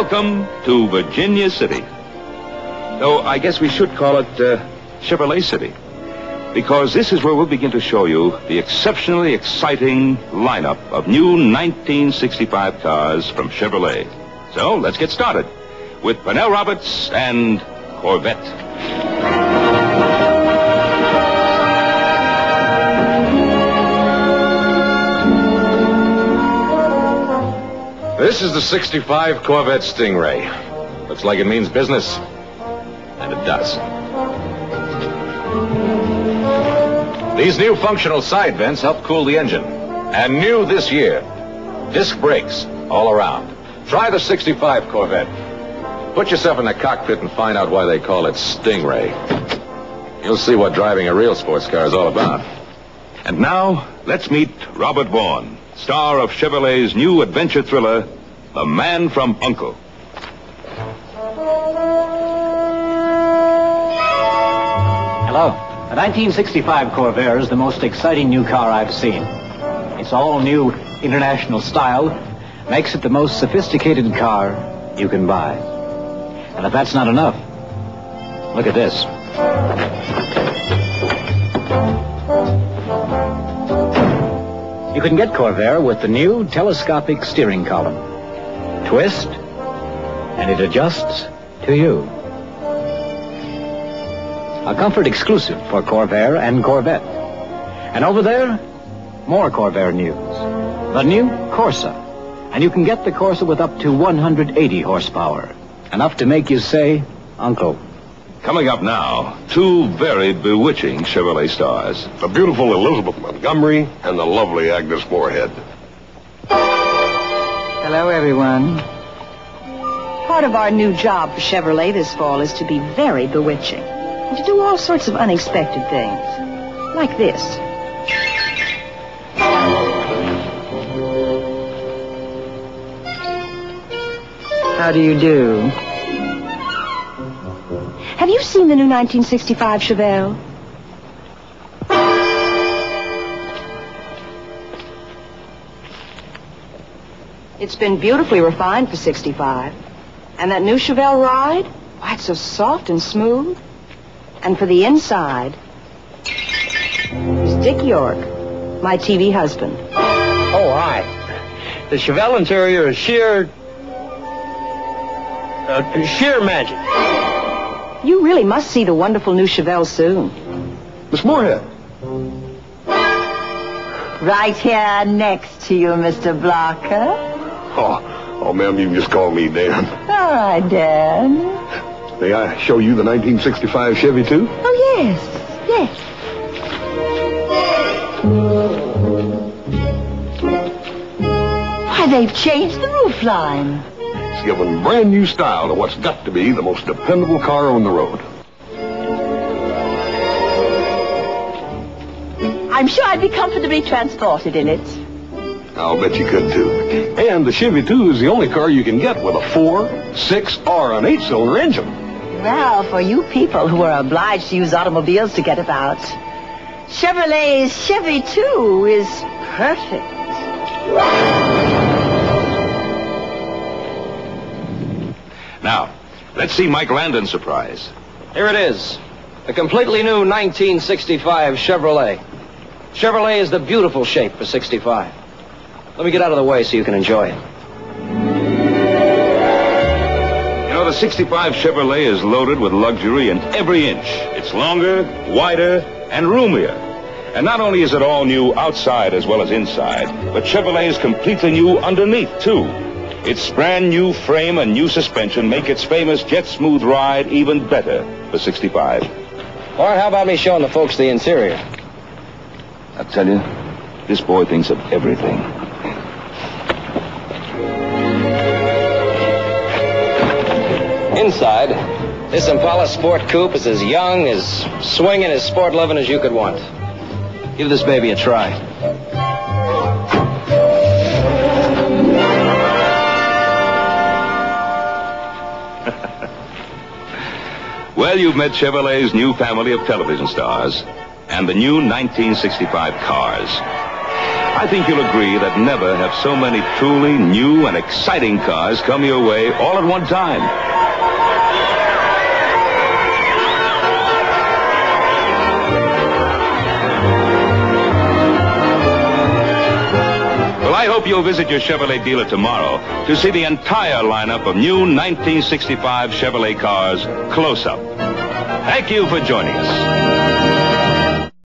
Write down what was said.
Welcome to Virginia City. Though I guess we should call it Chevrolet City, because this is where we'll begin to show you the exceptionally exciting lineup of new 1965 cars from Chevrolet. So let's get started with Pernell Roberts and Corvette. This is the 65 Corvette Stingray. Looks like it means business. And it does. These new functional side vents help cool the engine. And new this year, disc brakes all around. Try the 65 Corvette. Put yourself in the cockpit and find out why they call it Stingray. You'll see what driving a real sports car is all about. And now, let's meet Robert Vaughn, star of Chevrolet's new adventure thriller, The Man from U.N.C.L.E. Hello. The 1965 Corvair is the most exciting new car I've seen. Its all-new international style makes it the most sophisticated car you can buy. And if that's not enough, look at this. You can get Corvair with the new telescopic steering column. Twist, and it adjusts to you. A comfort exclusive for Corvair and Corvette. And over there, more Corvair news. The new Corsa. And you can get the Corsa with up to 180 horsepower. Enough to make you say, Uncle. Coming up now, two very bewitching Chevrolet stars. The beautiful Elizabeth Montgomery and the lovely Agnes Moorehead. Hello, everyone. Part of our new job for Chevrolet this fall is to be very bewitching. And to do all sorts of unexpected things. Like this. How do you do? Have you seen the new 1965 Chevelle? It's been beautifully refined for 65. And that new Chevelle ride? Why, it's so soft and smooth. And for the inside, is Dick York, my TV husband. Oh, hi. The Chevelle interior is sheer magic. You really must see the wonderful new Chevelle soon. Miss Moorehead. Right here next to you, Mr. Blocker. Oh, ma'am, you can just call me Dan. All right, Dan. May I show you the 1965 Chevy, too? Oh, yes. Why, they've changed the roofline. It's given brand new style to what's got to be the most dependable car on the road. I'm sure I'd be comfortably transported in it. I'll bet you could, too. And the Chevy, too, is the only car you can get with a 4, 6, or an 8-cylinder engine. Well, for you people who are obliged to use automobiles to get about, Chevrolet's Chevy 2 is perfect. Now, let's see Mike Landon's surprise. Here it is. The completely new 1965 Chevrolet. Chevrolet is the beautiful shape for 65. Let me get out of the way so you can enjoy it. You know, the 65 Chevrolet is loaded with luxury in every inch. It's longer, wider, and roomier. And not only is it all new outside as well as inside, but Chevrolet is completely new underneath, too. Its brand new frame and new suspension make its famous jet smooth ride even better for 65. All right, how about me showing the folks the interior? I tell you, this boy thinks of everything. Inside, this Impala Sport Coupe is as young, as swinging, as sport-loving as you could want. Give this baby a try. Well, you've met Chevrolet's new family of television stars and the new 1965 cars. I think you'll agree that never have so many truly new and exciting cars come your way all at one time. Well, I hope you'll visit your Chevrolet dealer tomorrow to see the entire lineup of new 1965 Chevrolet cars close up. Thank you for joining us.